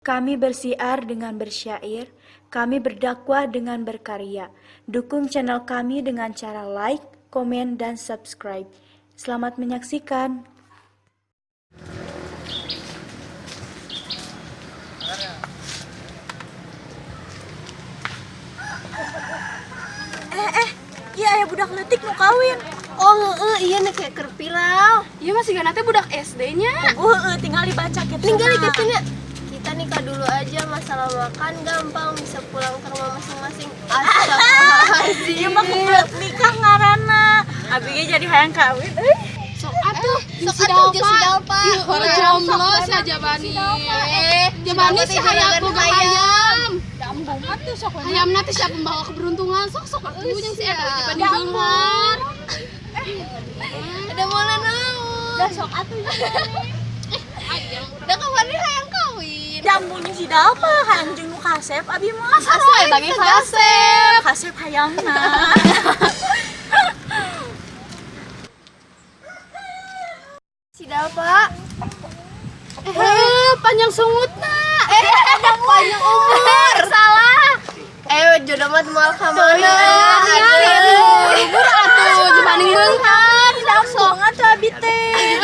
Kami bersiar dengan bersyair, kami berdakwah dengan berkarya. Dukung channel kami dengan cara like, komen, dan subscribe. Selamat menyaksikan. Iya budak letik mau kawin. Iya nih kayak kerpilau. Iya masih gak nanti budak SD-nya. Tinggal dibaca caption. Tinggal ikatnya. Kita nikah dulu aja, masalah makan gampang, bisa pulang ke rumah masing-masing. Astagfirullahaladzim. Iya mah kumpul nikah ngaranna. Abinya jadi hayang kawin. Sok atuh, Sok atuh jeung si Dalpa. jomblo si Jabani. Jabani si hayam boga hayam. Dambung atuh sok. Hayam nanti siapa membawa keberuntungan. Sok atuh jeung si Jabani beunghar. Ada mola naon. Dah sok atuh. Da kemarin hayang kawin. Dambungnya si Dalpa hayang jeung nu kasep abi mah. Asal bagi kasep. Kasep hayangna. Si Dalpa. Panjang sungutna. Panjang umur. Salah. Jodoh mah moal ka mana? Libur atuh Jabani beunghar. Dambung atuh abi teh.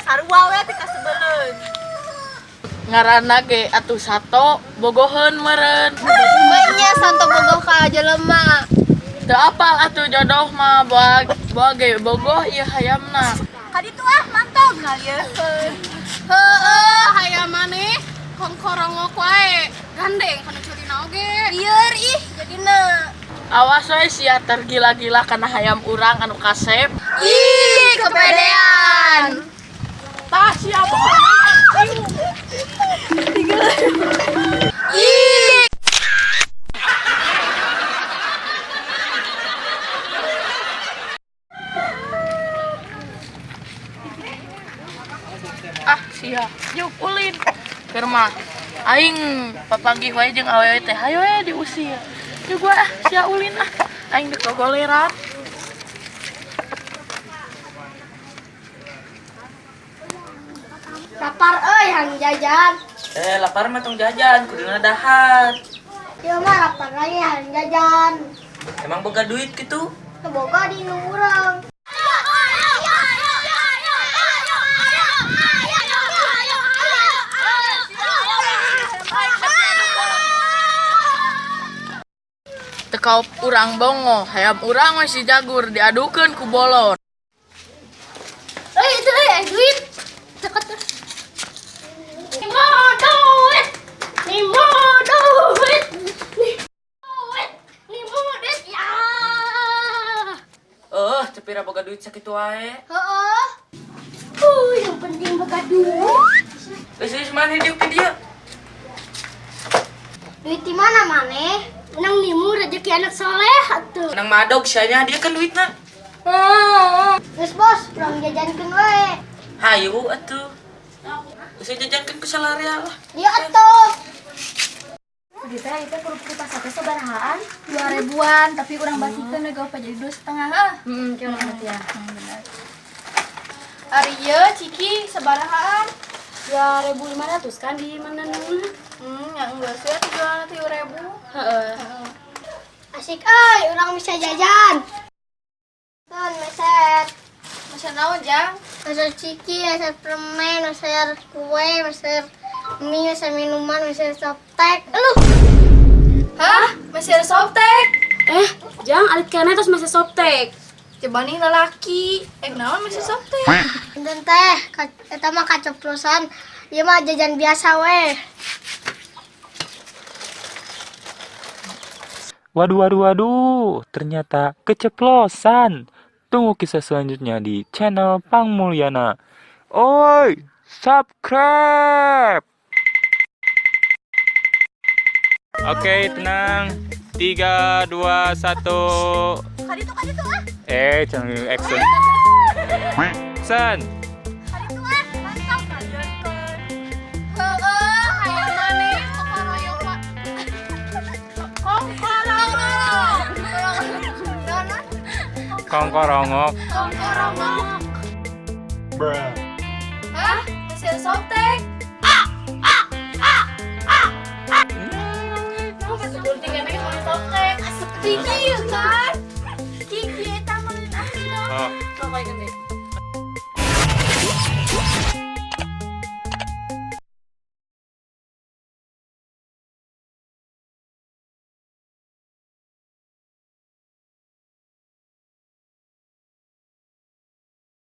Sarua we teh kasebeleun. Ngaranna ge atuh sato bogoheun meureun. Mainnya santo bogoh ka jelema. Teu apal atuh jodoh mah boa ge bogoh ieu hayamna. Kaditu mantap ngalieukeun. Hayam maneh kongkorongok wae. Gandeng kana curina oge. Lieur ih jadina. Awas we sia tergila-gila kana hayam urang anu kasep. Ih, kepedean. Tah sia Ih. sia yuk ulin keur mah aing papanggih wae jeung awewe teh hayo we diusir. Yuk gua sia ulin aing dek goleran. Lapar hang jajan. Lapar mah tong jajan, kuduna dahar. Ieu mah lapar lagi hang jajan. Emang boga duit gitu? Boga di nu urang. Tekau urang bongo, hayam urang masih jagur diadukeun ku bolon. Itu duit. Ceket. Nimo duit. Ya. Cepira boga duit sakitu wae. Heeh. Yang penting boga duit. Geus mana hidup ke dia? Duit di mana maneh? Nang limu rezeki anak soleh atuh. Nang madog sianya dia kan duitna. Geus bos, urang jajankeun we. Hayu atuh. Geus jajankeun ku salarea lah. Ieu atuh. Kita itu kudu pas sate sabarahaan 2.000-an tapi urang basikeun we gawe jadi 2,5. Kieu mah ya. Bener. Ari ieu ciki sabarahaan 2.500 kan di mana nu? Yang geus we jualna 3.000. Asik urang bisa jajan. Kan meset. Masa naon, Jang? Meset ciki, meset permen, meset kue, meset mie, meset minuman, meset softtek. Hah? Masih ada softtek? Jang alit kana tos masih softtek. Coba nih lelaki. Naon masih softtek? Enten teh, eta mah kaceplosan. Ieu mah jajan biasa we. Waduh, ternyata keceplosan. Tunggu kisah selanjutnya di channel Pang Mulyana. Oi, subscribe! Oke, tenang. 3, 2, 1. Kaditu Jangan action. Action. Kaditu mantap ngalieukeun. Hayam maneh kongkorongok. Kongkorongok. Kongkorongok. Hah? Mesin softtek. Seperti kene mesin softtek. Kiki kan? Kiki eta meureun asli. Oh. Pokoknya gede.